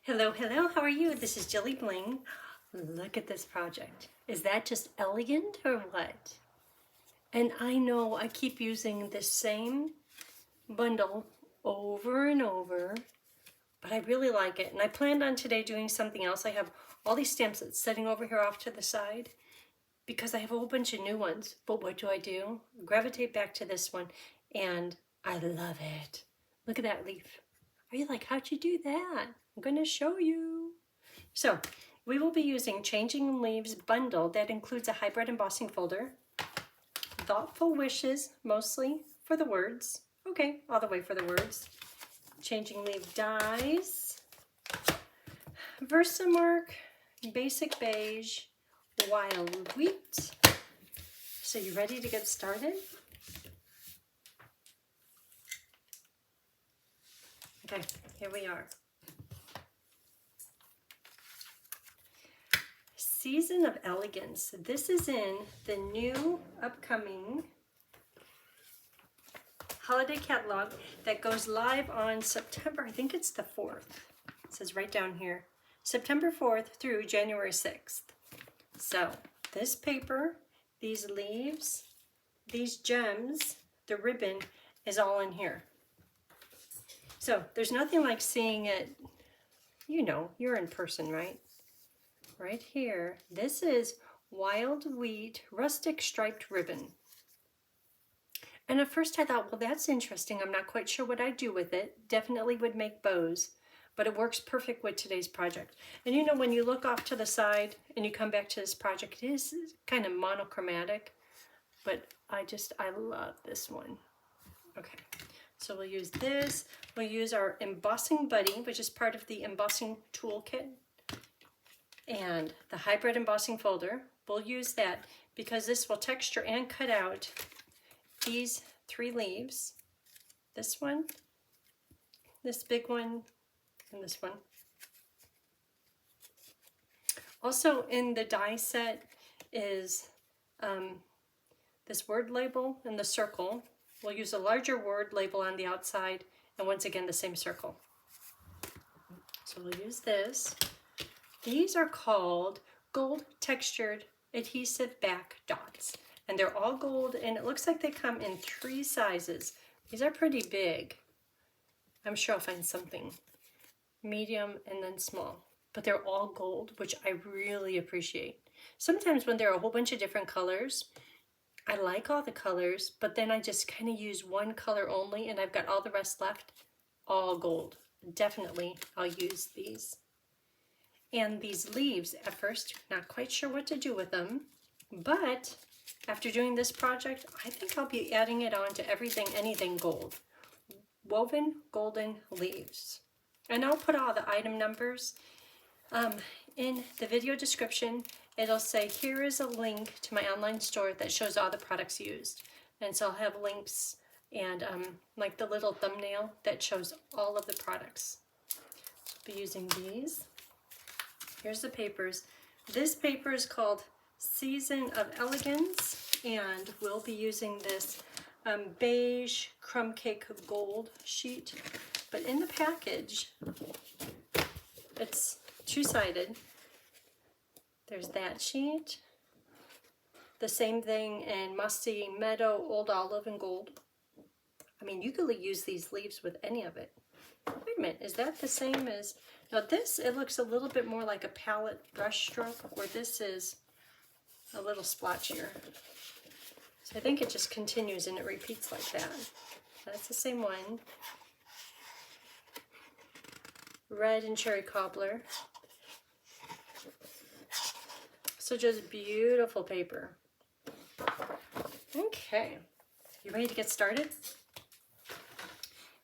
Hello, hello, how are you? This is JilliBling. Look at this project. Is that just elegant or what? And I know I keep using the same bundle over and over, but I really like it. And I planned on today doing something else. I have all these stamps that's sitting over here off to the side because I have a whole bunch of new ones. But what do? Gravitate back to this one, and I love it. Look at that leaf. Are you like, how'd you do that? I'm going to show you. So we will be using Changing Leaves bundle that includes a hybrid embossing folder, thoughtful wishes, mostly for the words. Okay, all the way for the words. Changing Leaf dies, Versamark, basic beige, wild wheat. So you ready to get started? Okay, here we are. Season of Elegance. This is in the new upcoming holiday catalog that goes live on September, I think it's the 4th. It says right down here, September 4th through January 6th. So this paper, these leaves, these gems, the ribbon is all in here. So there's nothing like seeing it, you know, you're in person, right? Right here, this is wild wheat rustic striped ribbon. And at first I thought, well, that's interesting. I'm not quite sure what I'd do with it. Definitely would make bows, but it works perfect with today's project. And you know, when you look off to the side and you come back to this project, it is kind of monochromatic, but I love this one. Okay, so we'll use this. We'll use our embossing buddy, which is part of the embossing toolkit. And the hybrid embossing folder, we'll use that because this will texture and cut out these 3 leaves. This one, this big one, and this one. Also in the die set is this word label in the circle. We'll use a larger word label on the outside, and once again the same circle. So we'll use this. These are called gold textured adhesive back dots, and they're all gold, and it looks like they come in 3 sizes. These are pretty big. I'm sure I'll find something medium and then small, but they're all gold, which I really appreciate. Sometimes when there are a whole bunch of different colors, I like all the colors, but then I just kind of use one color only and I've got all the rest left, all gold. Definitely I'll use these. And these leaves, at first, not quite sure what to do with them, but after doing this project, I think I'll be adding it on to everything, anything gold. Woven golden leaves. And I'll put all the item numbers in the video description. It'll say, here is a link to my online store that shows all the products used. And so I'll have links and like the little thumbnail that shows all of the products. So I'll be using these. Here's the papers. This paper is called Season of Elegance, and we'll be using this beige crumb cake gold sheet. But in the package, it's 2-sided. There's that sheet. The same thing in Musty Meadow, Old Olive, and Gold. I mean, you could use these leaves with any of it. Wait a minute, is that the same as... Now this, it looks a little bit more like a palette brush stroke, where this is a little splotchier. So I think it just continues and it repeats like that. That's the same one. Red and cherry cobbler. So just beautiful paper. Okay, you ready to get started?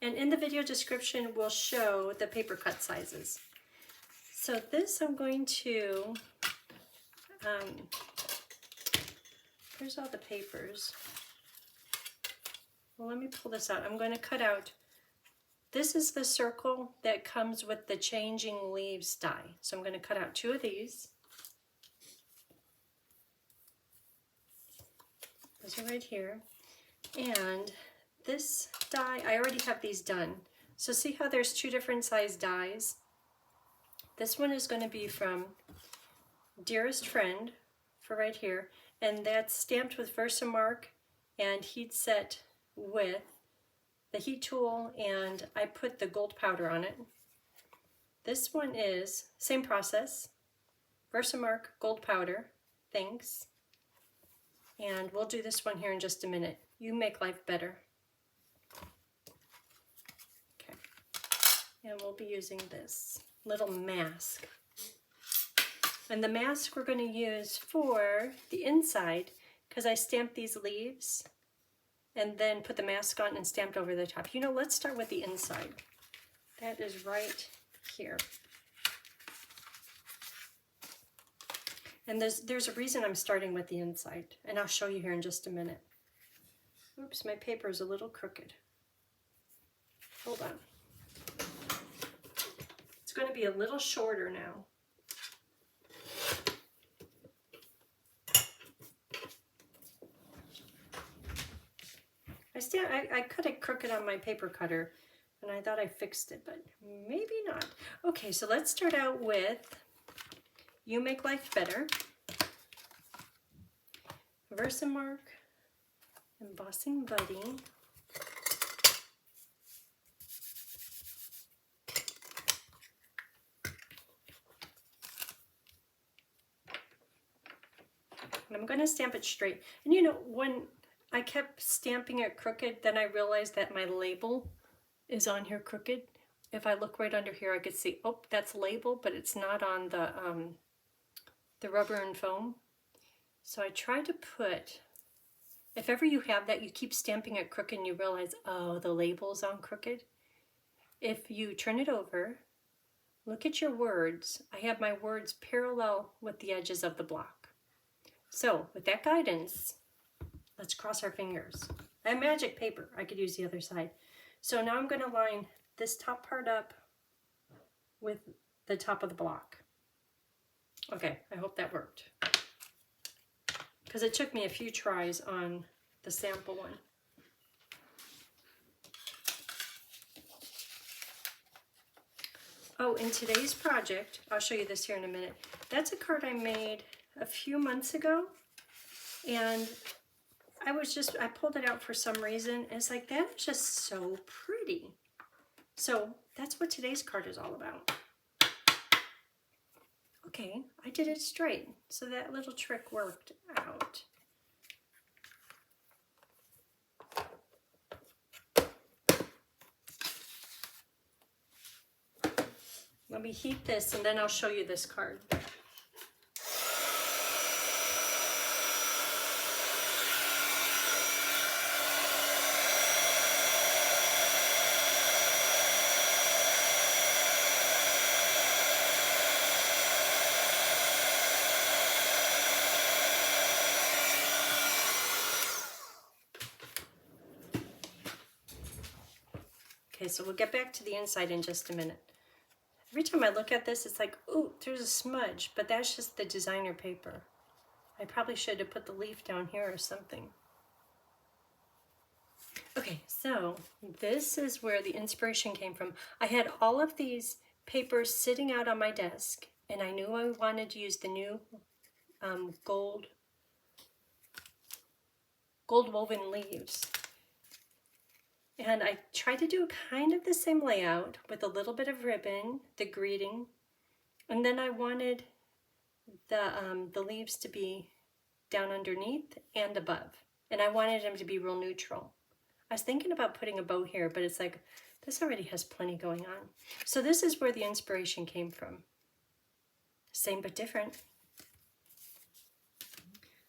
And in the video description, we'll show the paper cut sizes. So this I'm going to, here's all the papers. Well, let me pull this out. I'm going to cut out, this is the circle that comes with the Changing Leaves die. So I'm going to cut out 2 of these. Those are right here. And this die, I already have these done. So see how there's 2 different size dies? This one is going to be from Dearest Friend for right here, and that's stamped with Versamark and heat set with the heat tool, and I put the gold powder on it. This one is same process, Versamark gold powder, thanks. And we'll do this one here in just a minute. You make life better. Okay, and we'll be using this little mask. And the mask we're going to use for the inside, because I stamped these leaves and then put the mask on and stamped over the top. You know, let's start with the inside. That is right here. And there's a reason I'm starting with the inside, and I'll show you here in just a minute. Oops, my paper is a little crooked. Hold on. It's going to be a little shorter now. I cut it crooked on my paper cutter, and I thought I fixed it, but maybe not. Okay, so let's start out with You Make Life Better, Versamark Embossing Buddy, and I'm going to stamp it straight. And you know, when I kept stamping it crooked, then I realized that my label is on here crooked. If I look right under here, I could see, oh, that's label, but it's not on the rubber and foam. So I try to put, if ever you have that, you keep stamping it crooked and you realize, oh, the label's on crooked. If you turn it over, look at your words. I have my words parallel with the edges of the block. So with that guidance, let's cross our fingers. I have magic paper. I could use the other side. So now I'm going to line this top part up with the top of the block. Okay, I hope that worked. Because it took me a few tries on the sample one. Oh, in today's project, I'll show you this here in a minute. That's a card I made a few months ago, and I pulled it out for some reason, and it's like, that is just so pretty. So that's what today's card is all about. Okay, I did it straight, so that little trick worked out. Let me heat this, and then I'll show you this card. Okay, so we'll get back to the inside in just a minute. Every time I look at this, it's like, ooh, there's a smudge, but that's just the designer paper. I probably should have put the leaf down here or something. Okay, so this is where the inspiration came from. I had all of these papers sitting out on my desk, and I knew I wanted to use the new gold woven leaves. And I tried to do kind of the same layout with a little bit of ribbon, the greeting, and then I wanted the leaves to be down underneath and above, and I wanted them to be real neutral. I was thinking about putting a bow here, but it's like, this already has plenty going on. So this is where the inspiration came from. Same but different.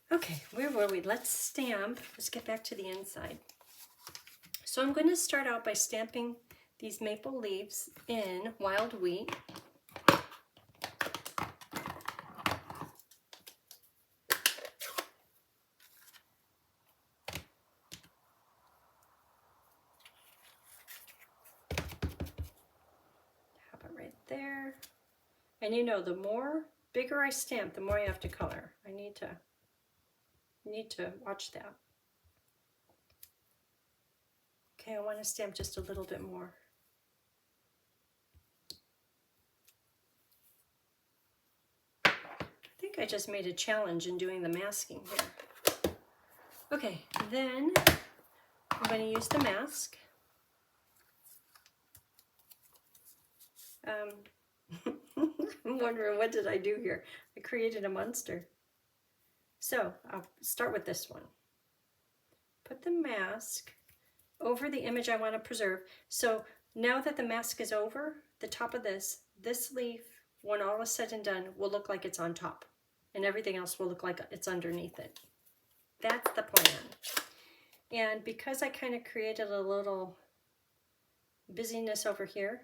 Okay, where were we? Let's stamp. Let's get back to the inside. So I'm going to start out by stamping these maple leaves in Wild Wheat. Have it right there. And you know, the bigger I stamp, the more I have to color. I need to watch that. Okay, I want to stamp just a little bit more. think I just made a challenge in doing the masking here. Okay, then I'm going to use the mask. I'm wondering, what did I do here? I created a monster. So I'll start with this one. Put the mask over the image I want to preserve. So now that the mask is over, the top of this leaf, when all is said and done, will look like it's on top. And everything else will look like it's underneath it. That's the plan. And because I kind of created a little busyness over here,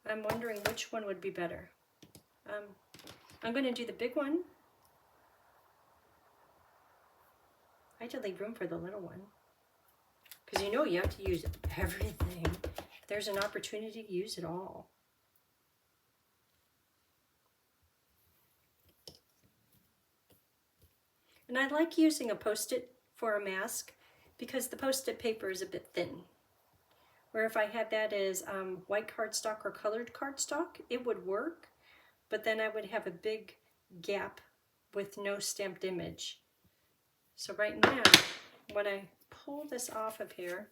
I'm wondering which one would be better. I'm going to do the big one. I had to leave room for the little one. Because you know you have to use everything. There's an opportunity to use it all. And I like using a Post-it for a mask because the Post-it paper is a bit thin. Where if I had that as white cardstock or colored cardstock, it would work, but then I would have a big gap with no stamped image. So right now, when I pull this off of here,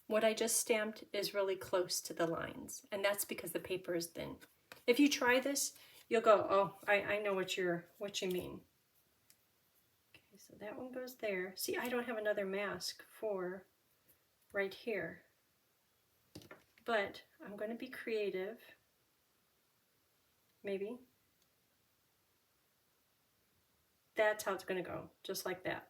what I just stamped is really close to the lines, and that's because the paper is thin. If you try this, you'll go, oh, I know what you mean. Okay, so that one goes there. See, I don't have another mask for right here, but I'm going to be creative. Maybe. That's how it's going to go, just like that.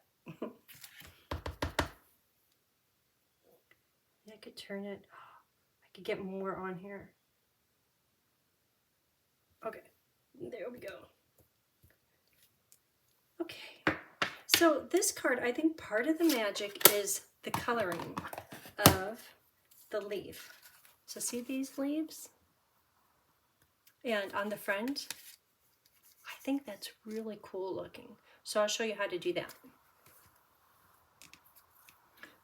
I could turn it, I could get more on here. Okay, there we go. Okay, so this card, I think part of the magic is the coloring of the leaf. So see these leaves? And on the front, I think that's really cool looking. So I'll show you how to do that.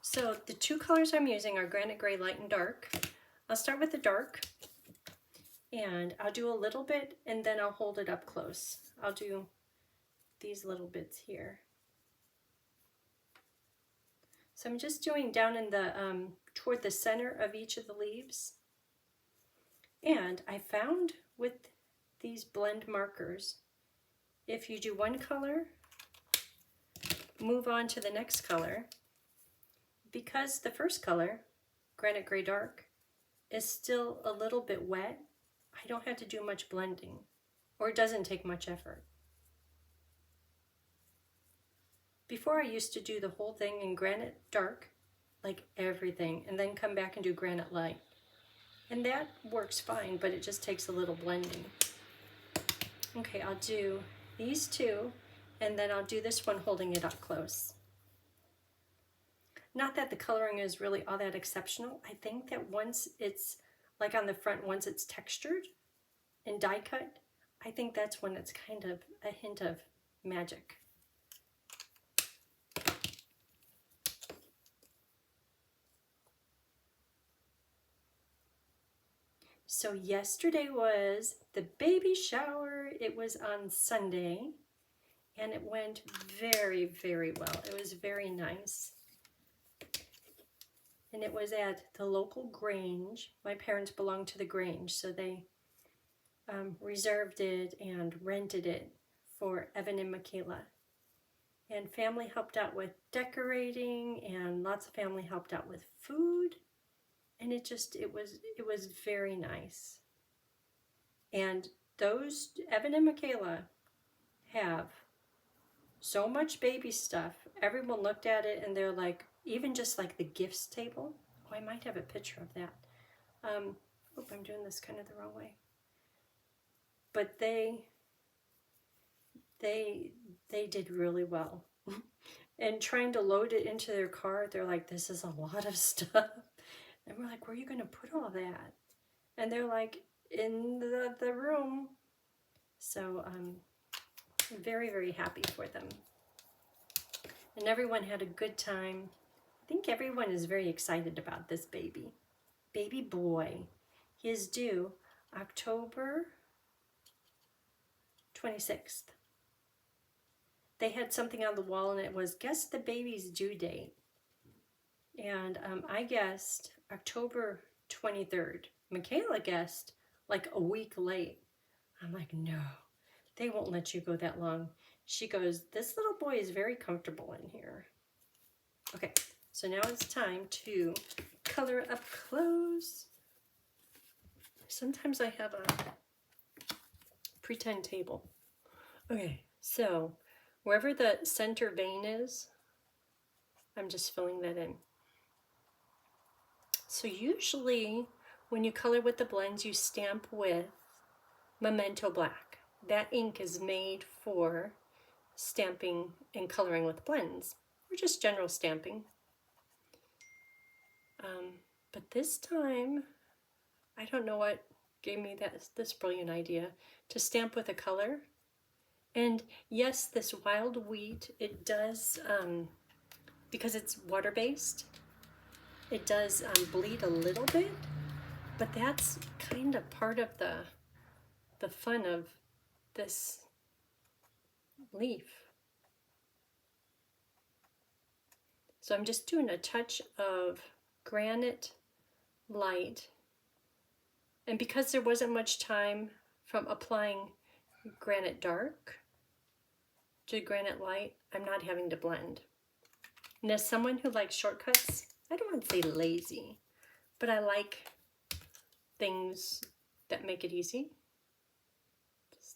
So the two colors I'm using are Granite Gray Light and Dark. I'll start with the dark, and I'll do a little bit and then I'll hold it up close. I'll do these little bits here. So I'm just doing down in the, toward the center of each of the leaves. And I found with these blend markers, if you do one color, move on to the next color, because the first color, Granite Gray Dark, is still a little bit wet, I don't have to do much blending, or it doesn't take much effort. Before I used to do the whole thing in Granite Dark, like everything, and then come back and do Granite Light. And that works fine, but it just takes a little blending. Okay, I'll do these two, and then I'll do this one holding it up close. Not that the coloring is really all that exceptional. I think that once it's, like on the front, once it's textured and die cut, I think that's when it's kind of a hint of magic. So yesterday was the baby shower. It was on Sunday, and it went very, very well. It was very nice. And it was at the local Grange. My parents belonged to the Grange, so they reserved it and rented it for Evan and Michaela. And family helped out with decorating, and lots of family helped out with food. And it was very nice. And those, Evan and Michaela, have so much baby stuff. Everyone looked at it and they're like, even just like the gifts table. Oh, I might have a picture of that. Oop, I'm doing this kind of the wrong way. But they did really well. And trying to load it into their car, they're like, this is a lot of stuff. And we're like, where are you going to put all that? And they're like, in the room. So I'm very, very happy for them. And everyone had a good time. I think everyone is very excited about this baby. Baby boy. He is due October 26th. They had something on the wall and it was, guess the baby's due date. And I guessed October 23rd. Michaela guessed like a week late. I'm like, no, they won't let you go that long. She goes, this little boy is very comfortable in here. Okay, so now it's time to color up close. Sometimes I have a pretend table. Okay, so wherever the center vein is, I'm just filling that in. So usually when you color with the blends, you stamp with Memento Black. That ink is made for stamping and coloring with blends, or just general stamping. But this time, I don't know what gave me this brilliant idea to stamp with a color. And yes, this wild wheat, it does, because it's water-based, it does bleed a little bit, but that's kind of part of the fun of this leaf. So I'm just doing a touch of Granite Light. And because there wasn't much time from applying Granite Dark to Granite Light, I'm not having to blend. And as someone who likes shortcuts, I don't want to say lazy, but I like things that make it easy.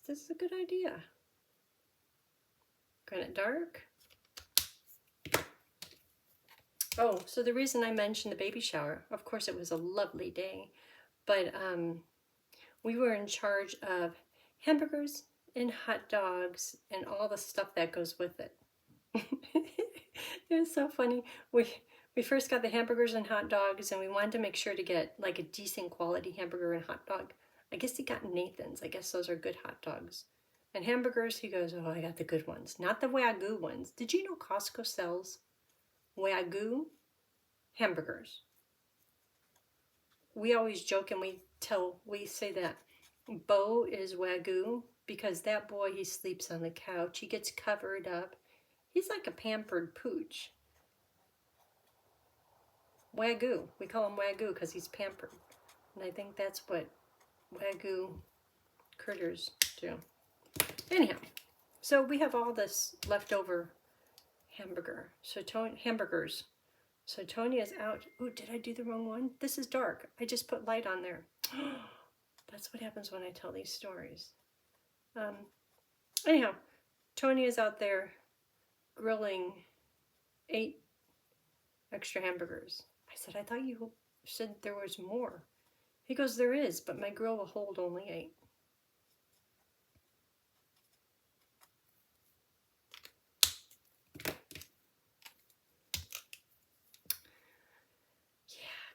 This is a good idea. Granite Dark. Oh, so the reason I mentioned the baby shower, of course it was a lovely day, but we were in charge of hamburgers and hot dogs and all the stuff that goes with it. It was so funny. We first got the hamburgers and hot dogs, and we wanted to make sure to get like a decent quality hamburger and hot dog. I guess he got Nathan's. I guess those are good hot dogs. And hamburgers, he goes, oh, I got the good ones, not the Wagyu ones. Did you know Costco sells Wagyu hamburgers? We always joke and we say that Bo is Wagyu because that boy, he sleeps on the couch. He gets covered up. He's like a pampered pooch. Wagyu. We call him Wagyu because he's pampered. And I think that's what Wagyu critters do. Anyhow, so we have all this leftover hamburgers. So Tony is out. Ooh, did I do the wrong one? This is dark. I just put light on there. That's what happens when I tell these stories. Anyhow, Tony is out there grilling 8 extra hamburgers. I said, I thought you said there was more. He goes, there is, but my grill will hold only 8.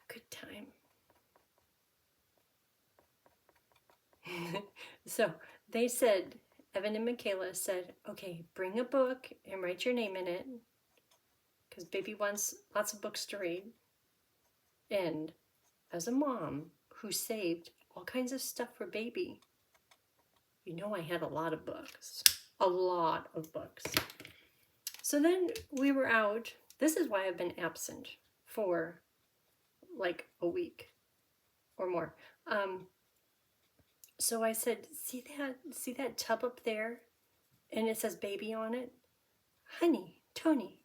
Good time. So they said, Evan and Michaela said, okay, bring a book and write your name in it because baby wants lots of books to read. And as a mom who saved all kinds of stuff for baby, you know I had a lot of books. A lot of books. So then we were out. This is why I've been absent for like a week or more. So I said, see that tub up there? And it says baby on it? Honey, Tony,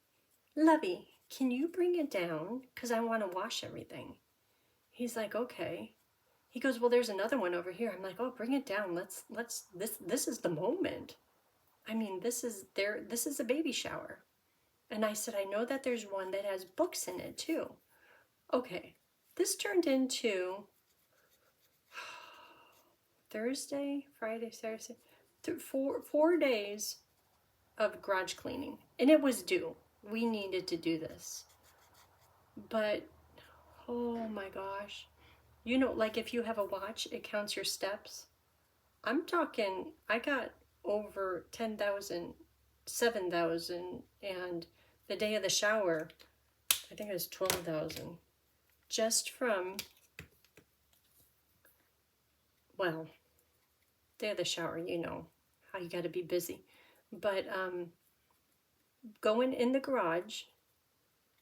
lovey, can you bring it down? Because I want to wash everything. He's like, okay. He goes, well, there's another one over here. I'm like, oh, bring it down. This is the moment. I mean, this is a baby shower. And I said, I know that there's one that has books in it too. Okay. This turned into Thursday, Friday, Saturday, 4 days of garage cleaning. And it was due. We needed to do this. But, oh my gosh. You know, like if you have a watch, it counts your steps. I'm talking, I got over 10,000, 7,000, and the day of the shower, I think it was 12,000. Just from, well, day of the shower, you know how you got to be busy. But going in the garage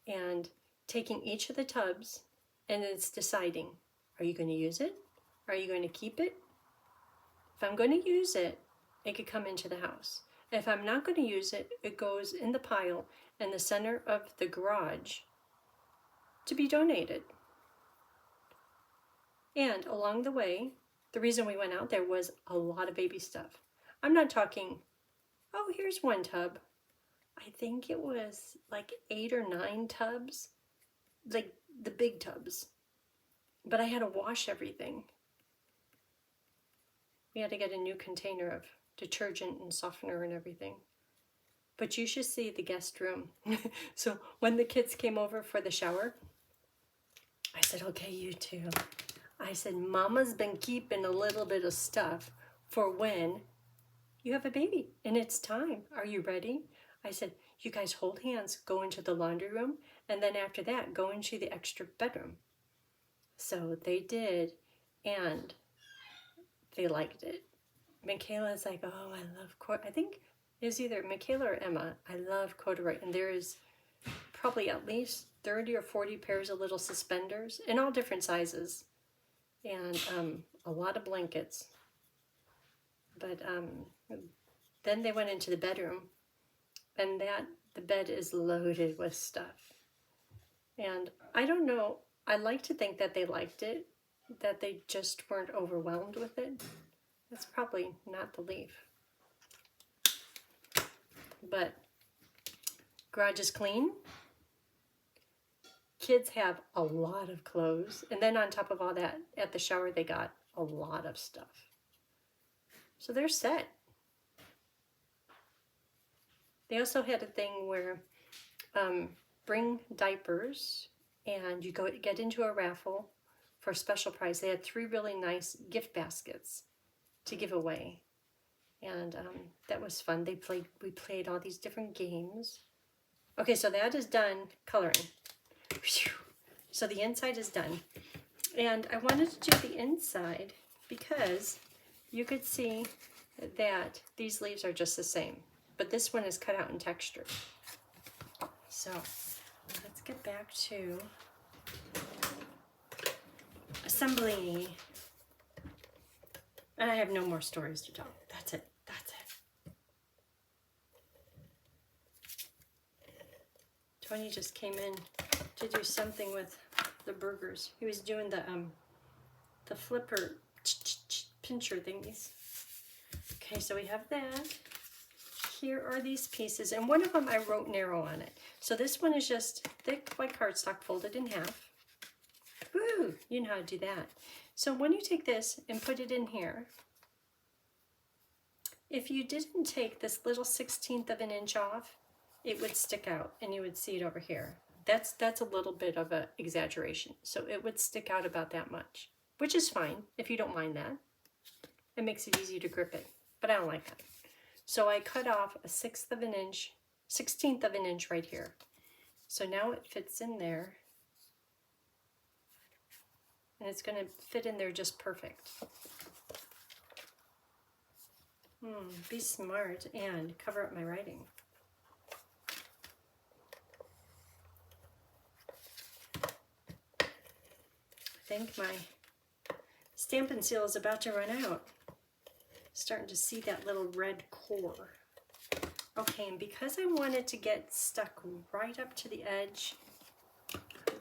and taking each of the tubs, and it's deciding, are you going to use it? Are you going to keep it? If I'm going to use it, it could come into the house. If I'm not going to use it, it goes in the pile in the center of the garage to be donated. And along the way, the reason we went out there was a lot of baby stuff. I'm not talking, oh, here's one tub. I think it was like 8 or 9 tubs, like the big tubs. But I had to wash everything. We had to get a new container of detergent and softener and everything. But you should see the guest room. So when the kids came over for the shower, I said, okay, you two. I said, Mama's been keeping a little bit of stuff for when you have a baby and it's time. Are you ready? I said, you guys hold hands, go into the laundry room, and then after that, go into the extra bedroom. So they did, and they liked it. Michaela's like, oh, I love I think it's either Michaela or Emma. I love corduroy, and there is probably at least 30 or 40 pairs of little suspenders in all different sizes, and a lot of blankets. But then they went into the bedroom, and the bed is loaded with stuff. And I don't know, I like to think that they liked it, that they just weren't overwhelmed with it. That's probably not the leaf. But garage is clean. Kids have a lot of clothes. And then on top of all that, at the shower, they got a lot of stuff. So they're set. They also had a thing where bring diapers and you go get into a raffle for a special prize. They had 3 really nice gift baskets to give away. And that was fun. We played all these different games. Okay, so that is done coloring. So the inside is done. And I wanted to do the inside because you could see that these leaves are just the same, but this one is cut out in texture. So let's get back to assembly. And I have no more stories to tell. That's it. That's it. Tony just came in to do something with the burgers. He was doing the flipper pincher thingies. Okay, so we have that. Here are these pieces, and one of them I wrote narrow on it. So this one is just thick white cardstock folded in half. Woo! You know how to do that. So when you take this and put it in here, if you didn't take this little 1/16 of an inch off, it would stick out and you would see it over here. That's a little bit of an exaggeration. So it would stick out about that much, which is fine if you don't mind that. It makes it easy to grip it, but I don't like that. So I cut off a 1/6 of an inch, 1/16 of an inch right here. So now it fits in there. And it's going to fit in there just perfect. Be smart and cover up my writing. I think my Stampin' Seal is about to run out. Starting to see that little red core. Okay, and because I want it to get stuck right up to the edge,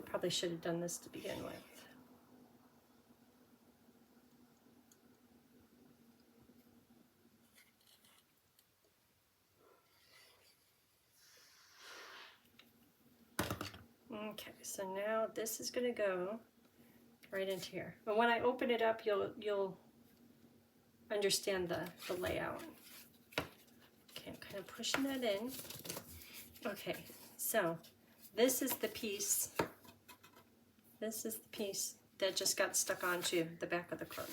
probably should have done this to begin with. Okay, so now this is going to go right into here. And when I open it up, you'll understand the layout. Okay, I'm kind of pushing that in. Okay, so this is the piece. This is the piece that just got stuck onto the back of the card.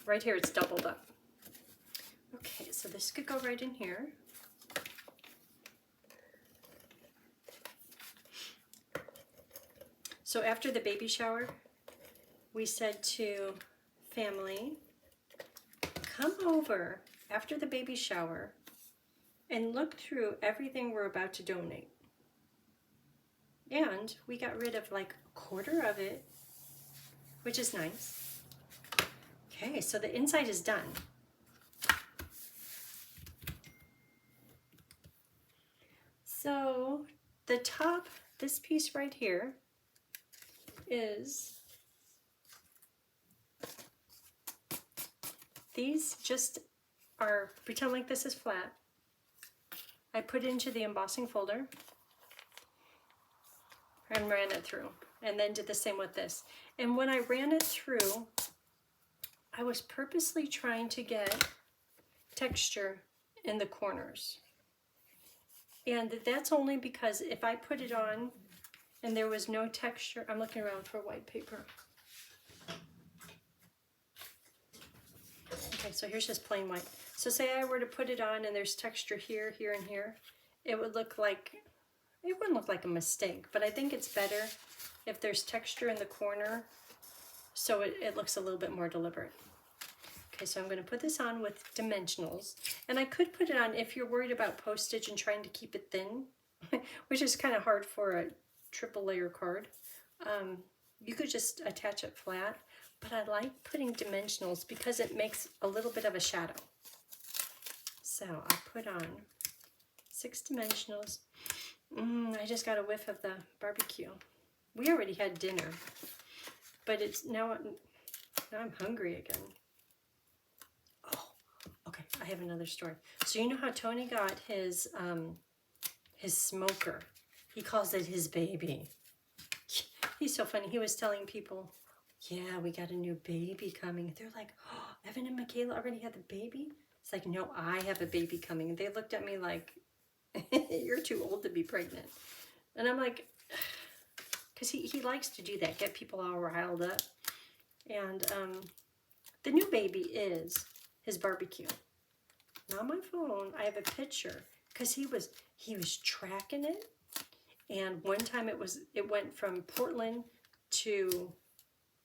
Right here, it's doubled up. Okay, so this could go right in here. So after the baby shower, we said to family, come over after the baby shower and look through everything we're about to donate. And we got rid of like a quarter of it, which is nice. Okay, so the inside is done. So the top, this piece right here is, these just are, pretend like this is flat. I put it into the embossing folder and ran it through, and then did the same with this. And when I ran it through, I was purposely trying to get texture in the corners. And that's only because if I put it on and there was no texture, I'm looking around for white paper. Okay, so here's just plain white. So say I were to put it on and there's texture here, here, and here, it would look like, it wouldn't look like a mistake, but I think it's better if there's texture in the corner so it looks a little bit more deliberate. Okay, so I'm going to put this on with dimensionals, and I could put it on if you're worried about postage and trying to keep it thin, which is kind of hard for a triple layer card. You could just attach it flat, but I like putting dimensionals because it makes a little bit of a shadow. So I put on 6 dimensionals. I just got a whiff of the barbecue. We already had dinner, but it's now I'm hungry again. Oh, okay, I have another story. So you know how Tony got his smoker? He calls it his baby. He's so funny. He was telling people, yeah, we got a new baby coming. They're like, oh, Evan and Michaela already had the baby? It's like, no, I have a baby coming. They looked at me like, you're too old to be pregnant. And I'm like, because he likes to do that, get people all riled up. And the new baby is his barbecue. Now on my phone, I have a picture because he was tracking it. And one time it went from Portland to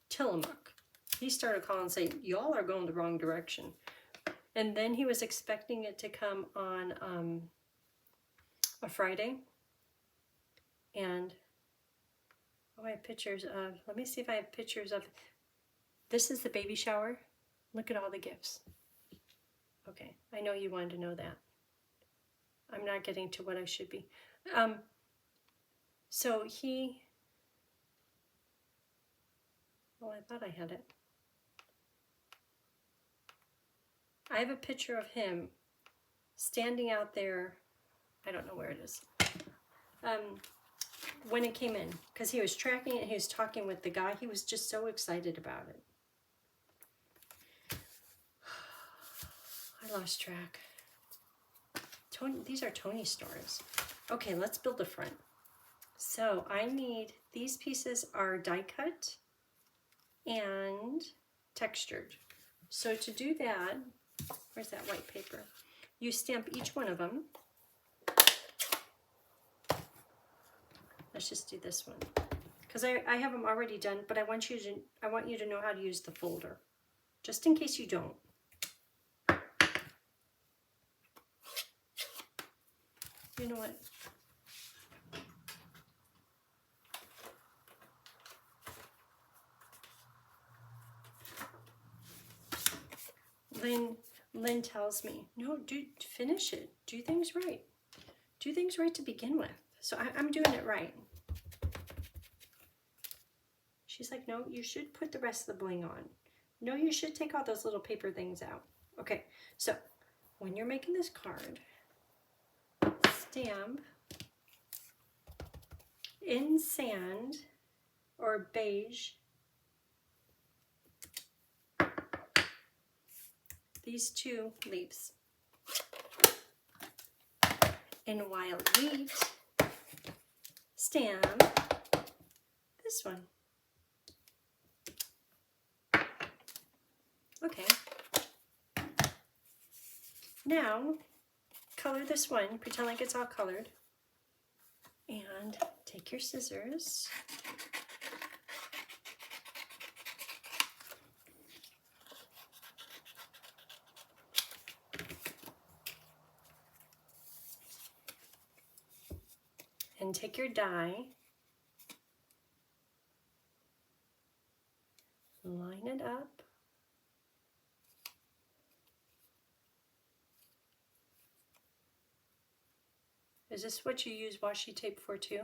Tillamook. He started calling saying, y'all are going the wrong direction. And then he was expecting it to come on a Friday. And oh, I have pictures of, let me see if I have pictures of, this is the baby shower. Look at all the gifts. Okay, I know you wanted to know that. I'm not getting to what I should be. So well, I thought I had it. I have a picture of him standing out there. I don't know where it is. When it came in, because he was tracking it, he was talking with the guy. He was just so excited about it. I lost track. Tony, these are Tony stars. Okay, let's build the front. So I need, these pieces are die cut and textured. So to do that, where's that white paper? You stamp each one of them. Let's just do this one, because I have them already done, but I want you to know how to use the folder, just in case you don't. You know what? Lynn tells me, no, finish it. Do things right. Do things right to begin with. So I'm doing it right. She's like, no, you should put the rest of the bling on. No, you should take all those little paper things out. Okay, so when you're making this card, stamp in sand or beige these 2 leaves. In wild wheat, stamp this one. Okay. Now, color this one, pretend like it's all colored, and take your scissors. and take your die, line it up. Is this what you use washi tape for too?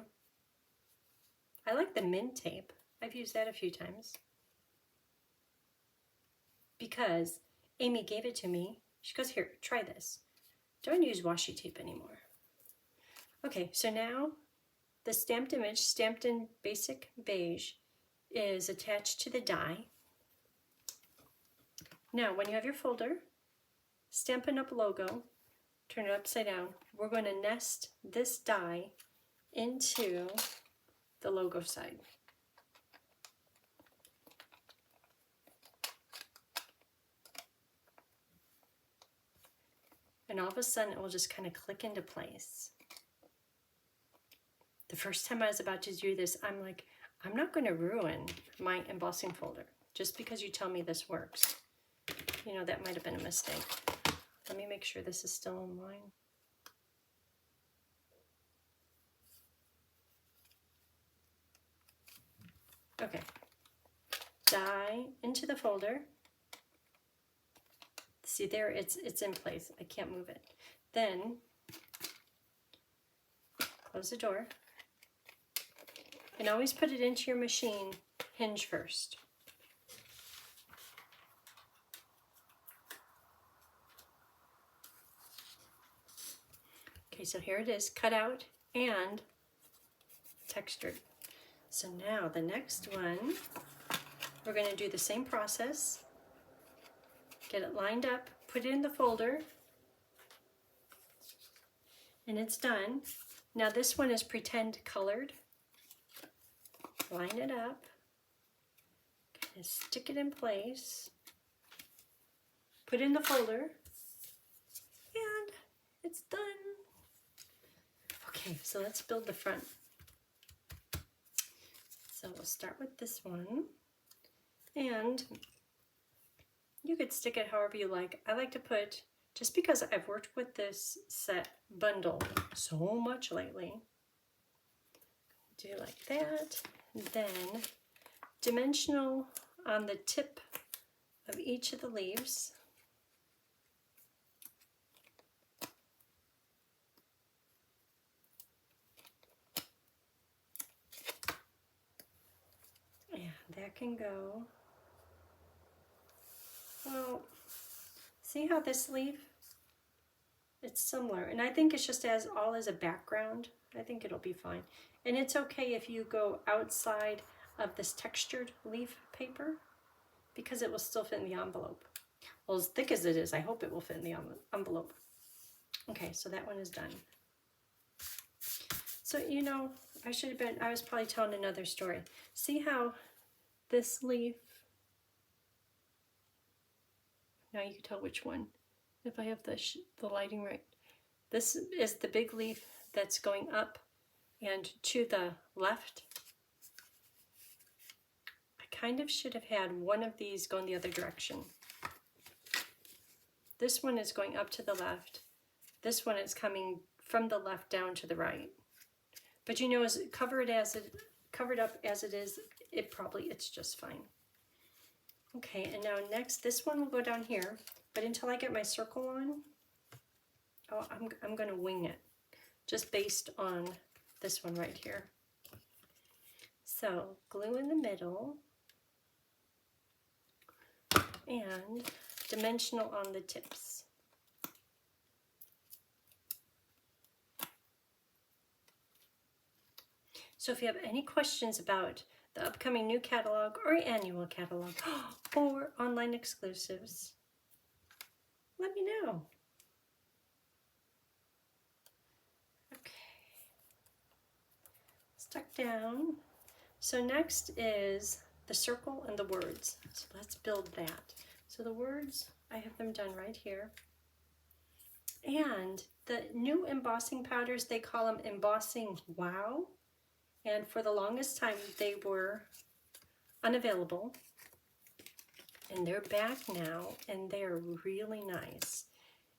I like the mint tape. I've used that a few times. Because Amy gave it to me. She goes, here, try this. Don't use washi tape anymore. Okay, so now the stamped image, stamped in basic beige, is attached to the die. Now, when you have your folder, Stampin' Up! Logo, turn it upside down. We're going to nest this die into the logo side. And all of a sudden, it will just kind of click into place. The first time I was about to do this, I'm like, I'm not going to ruin my embossing folder just because you tell me this works. You know, that might have been a mistake. Let me make sure this is still in line. Okay. Die into the folder. See there, it's in place. I can't move it. Then close the door. And always put it into your machine hinge first. Okay, so here it is, cut out and textured. So now the next one, we're going to do the same process. Get it lined up, put it in the folder, and it's done. Now this one is pretend colored. Line it up, kind of stick it in place, put it in the folder, and it's done. Okay, so let's build the front. So we'll start with this one, and you could stick it however you like. I like to put, just because I've worked with this set bundle so much lately, do like that. Then dimensional on the tip of each of the leaves. Yeah, that can go. Well, see how this leaf, it's similar, and I think it's just all as a background. I think it'll be fine. And it's okay if you go outside of this textured leaf paper because it will still fit in the envelope. Well, as thick as it is, I hope it will fit in the envelope. Okay, so that one is done. So, you know, I was probably telling another story. See how this leaf, now you can tell which one, if I have the lighting right. This is the big leaf that's going up and to the left. I kind of should have had one of these going the other direction. This one is going up to the left. This one is coming from the left down to the right. But you know, as covered up as it is, it's just fine. Okay, and now next, this one will go down here, but until I get my circle on, oh, I'm gonna wing it, just based on this one right here. So glue in the middle and dimensional on the tips. So if you have any questions about the upcoming new catalog or annual catalog or online exclusives, let me know. Okay, stuck down. So next is the circle and the words. So let's build that. So the words, I have them done right here. And the new embossing powders, they call them Embossing Wow. And for the longest time, they were unavailable. And they're back now, and they're really nice.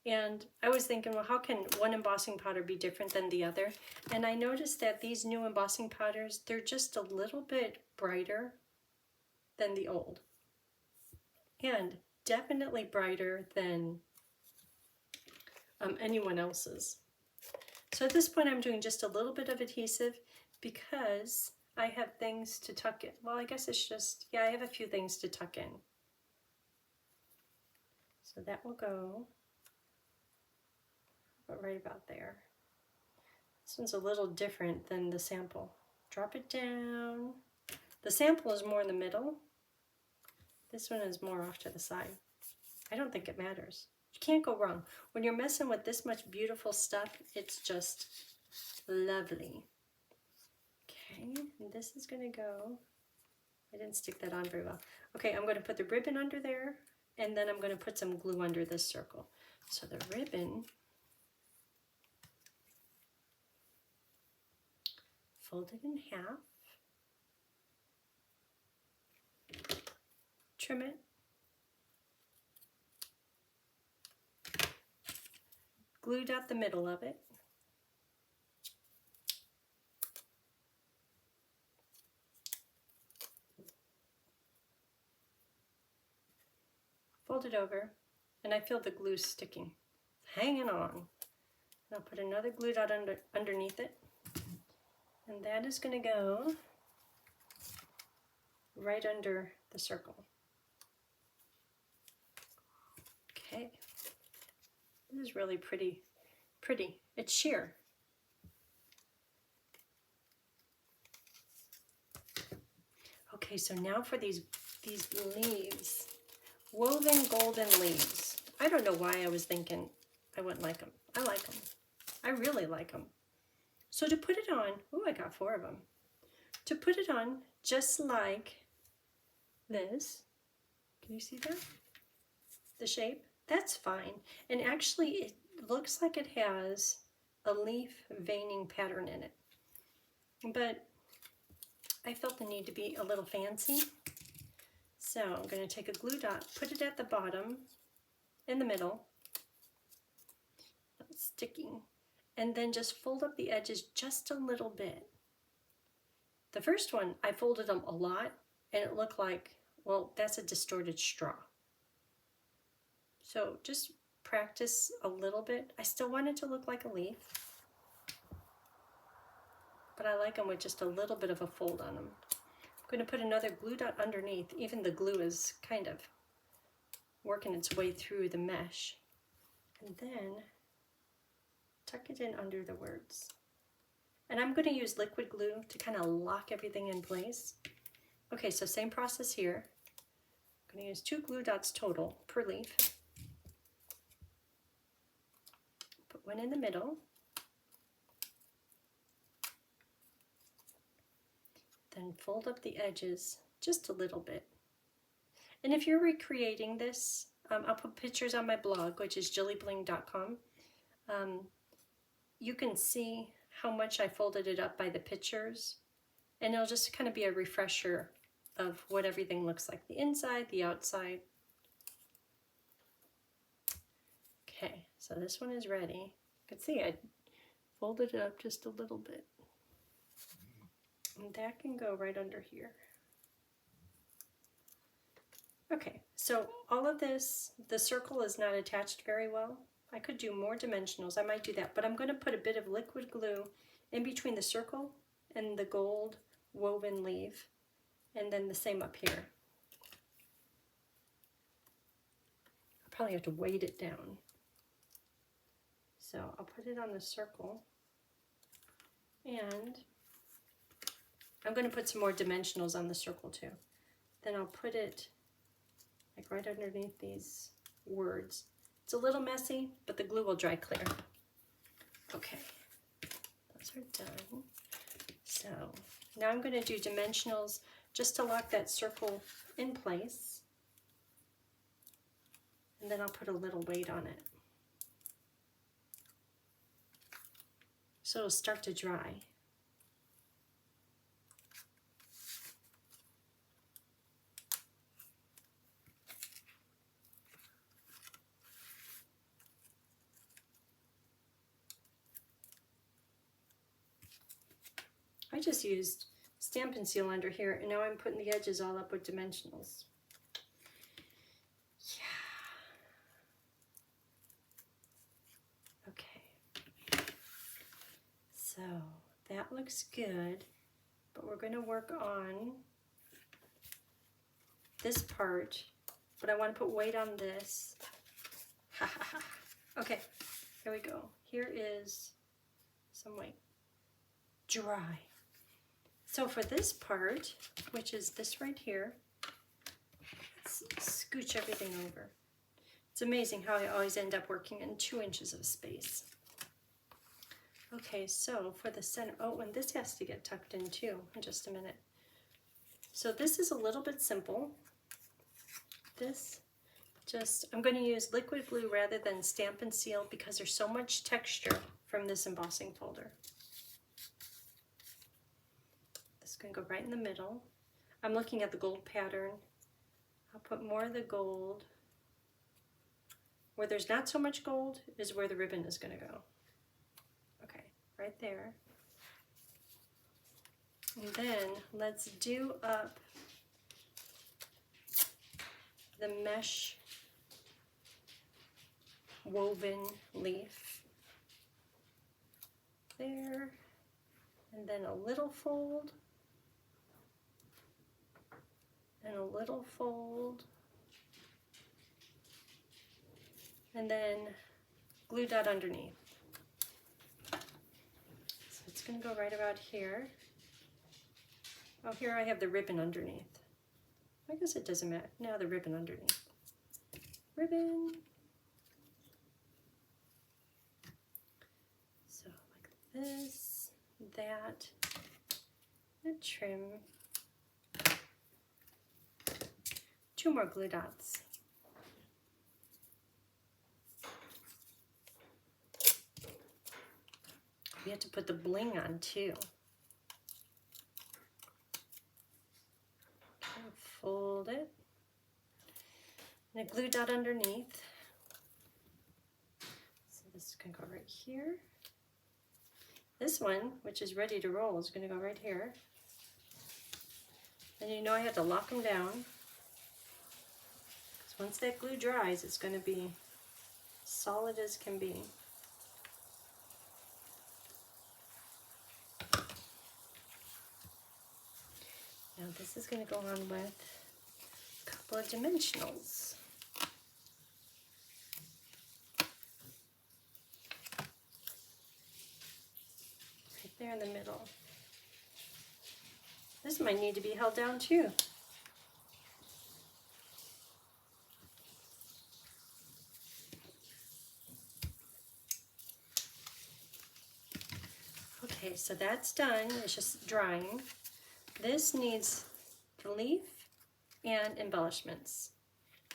And I was thinking, well, how can one embossing powder be different than the other? And I noticed that these new embossing powders, they're just a little bit brighter than the old. And definitely brighter than anyone else's. So at this point I'm doing just a little bit of adhesive because I have things to tuck in. Well, I guess it's just, yeah, I have a few things to tuck in. So that will go right about there. This one's a little different than the sample. Drop it down. The sample is more in the middle. This one is more off to the side. I don't think it matters. You can't go wrong. When you're messing with this much beautiful stuff, it's just lovely. Okay, and this is going to go, I didn't stick that on very well. Okay, I'm going to put the ribbon under there, and then I'm going to put some glue under this circle. So the ribbon, fold it in half, trim it, glued out the middle of it, fold it over, and I feel the glue sticking, hanging on. And I'll put another glue dot underneath it, and that is going to go right under the circle. Okay, this is really pretty. It's sheer. Okay, so now for these leaves. Woven golden leaves. I don't know why I was thinking I wouldn't like them. I like them. I really like them. So to put it on, oh, I got 4 of them. To put it on, just like this, can you see that? The shape? That's fine. And actually, it looks like it has a leaf veining pattern in it. But I felt the need to be a little fancy. So I'm going to take a glue dot, put it at the bottom, in the middle, not sticking, and then just fold up the edges just a little bit. The first one, I folded them a lot, and it looked like, well, that's a distorted straw. So just practice a little bit. I still want it to look like a leaf, but I like them with just a little bit of a fold on them. I'm going to put another glue dot underneath. Even the glue is kind of working its way through the mesh. And then tuck it in under the words. And I'm going to use liquid glue to kind of lock everything in place. Okay, so same process here. I'm going to use 2 glue dots total per leaf. Put one in the middle. Then fold up the edges just a little bit. And if you're recreating this, I'll put pictures on my blog, which is JilliBling.com. You can see how much I folded it up by the pictures, and it'll just kind of be a refresher of what everything looks like, the inside, the outside. Okay, so this one is ready. You can see I folded it up just a little bit. And that can go right under here. Okay, so all of this, the circle is not attached very well. I could do more dimensionals, I might do that, but I'm going to put a bit of liquid glue in between the circle and the gold woven leaf, and then the same up here. I'll probably have to weight it down. So I'll put it on the circle, and I'm going to put some more dimensionals on the circle too. Then I'll put it like right underneath these words. It's a little messy, but the glue will dry clear. Okay, those are done. So now I'm going to do dimensionals just to lock that circle in place. And then I'll put a little weight on it. So it'll start to dry. just used Stampin' Seal under here, and now I'm putting the edges all up with dimensionals. Yeah. Okay. So that looks good, but we're going to work on this part, but I want to put weight on this. Ha ha ha. Okay, here we go. Here is some weight. Dry. So for this part, which is this right here, let's scooch everything over. It's amazing how I always end up working in 2 inches of space. Okay, so for the center, oh, and this has to get tucked in too in just a minute. So this is a little bit simple. I'm going to use liquid glue rather than Stampin' Seal because there's so much texture from this embossing folder. This is going to go right in the middle. I'm looking at the gold pattern. I'll put more of the gold. Where there's not so much gold is where the ribbon is going to go. Okay, right there. And then let's do up the mesh woven leaf there, and then a little fold, and a little fold, and then glue dot underneath. So it's going to go right about here. Oh, here I have the ribbon underneath. I guess it doesn't matter. Now the ribbon underneath. Ribbon. So like this, that, and trim. 2 more glue dots. We have to put the bling on too. Fold it, and a glue dot underneath. So this is going to go right here. This one, which is ready to roll, is going to go right here. And you know I have to lock them down, because once that glue dries, it's going to be solid as can be. Now this is going to go on with a couple of dimensionals. Right there in the middle. This might need to be held down too. Okay, so that's done. It's just drying. This needs the leaf and embellishments.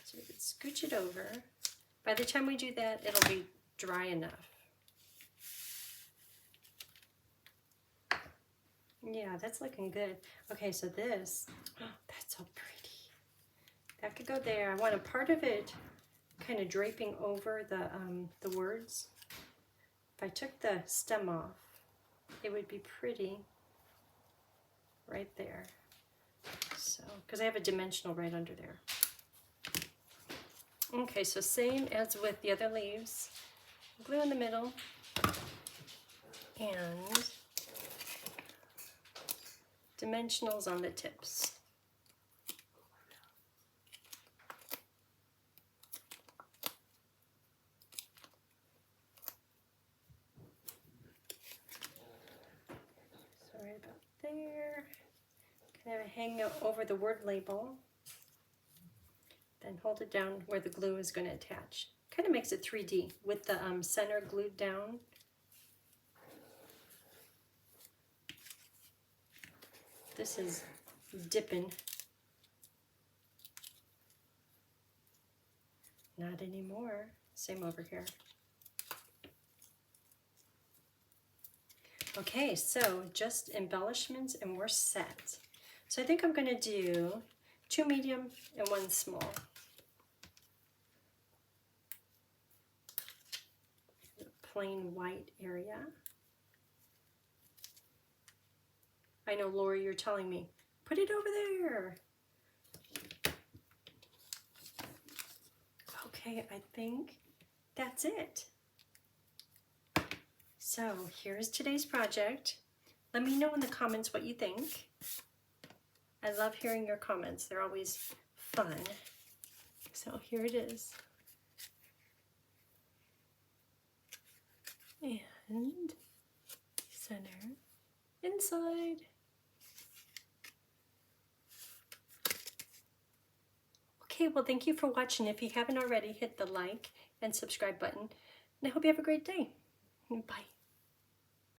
So we can scooch it over. By the time we do that, it'll be dry enough. Yeah, that's looking good. Okay, so this, oh, that's so pretty. That could go there. I want a part of it kind of draping over the words. If I took the stem off, it would be pretty. Right there. So, because I have a dimensional right under there. Okay, so same as with the other leaves. Glue in the middle. And dimensionals on the tips. So right about there. Kind of hang over the word label, then hold it down where the glue is going to attach. Kind of makes it 3D with the center glued down. This is dipping. Not anymore. Same over here. Okay, so just embellishments and we're set. So I think I'm going to do 2 medium and 1 small. The plain white area. I know, Lori, you're telling me, put it over there. Okay, I think that's it. So here's today's project. Let me know in the comments what you think. I love hearing your comments. They're always fun. So here it is. And center inside. Okay, well, thank you for watching. If you haven't already, hit the like and subscribe button. And I hope you have a great day. Bye.